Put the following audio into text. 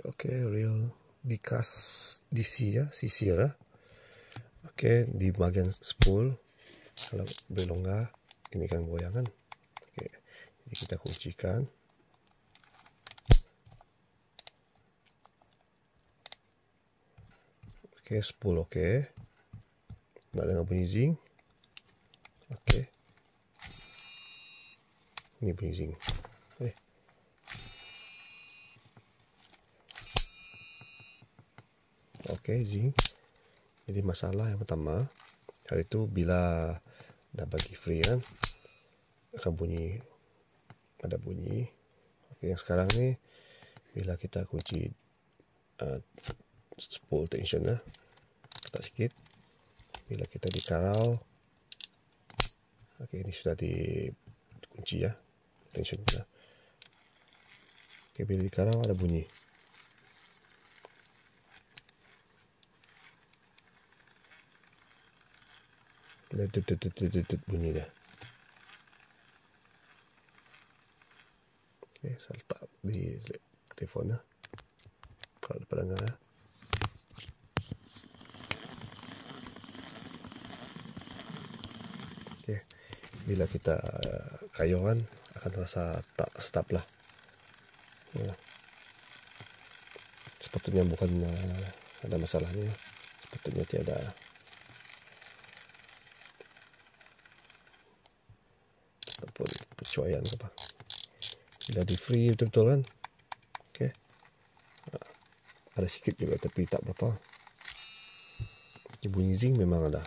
Oke, reel dikas DC ya, sisir ya. Oke, di bagian spool kalau berlonggar ini kan goyangan. Oke, jadi kita kuncikan. Oke, spool oke. Nak dengan bunyi zing. Oke. Ini bunyi zing. Oke, zing. Jadi masalah yang pertama, hal itu bila dah bagi free kan, akan bunyi, ada bunyi. Oke, yang sekarang ni bila kita kunci spool tension ya, ketat sikit. Bila kita dikarau, oke ini sudah dikunci ya, tension ya. Oke, bila dikarau ada bunyi. Bunyi dah. Oke, saya letak di telefon ya. Kalau dapat dengar ya. Oke, bila kita kayuh kan akan terasa tak stop lah. Ya. Sepatutnya bukan ada masalahnya. Sepatutnya tiada. Ataupun kecuaian ke apa. Bila di free betul-betul kan. Oke. Ada sikit juga tapi tak berapa. Bunyi zing memang ada.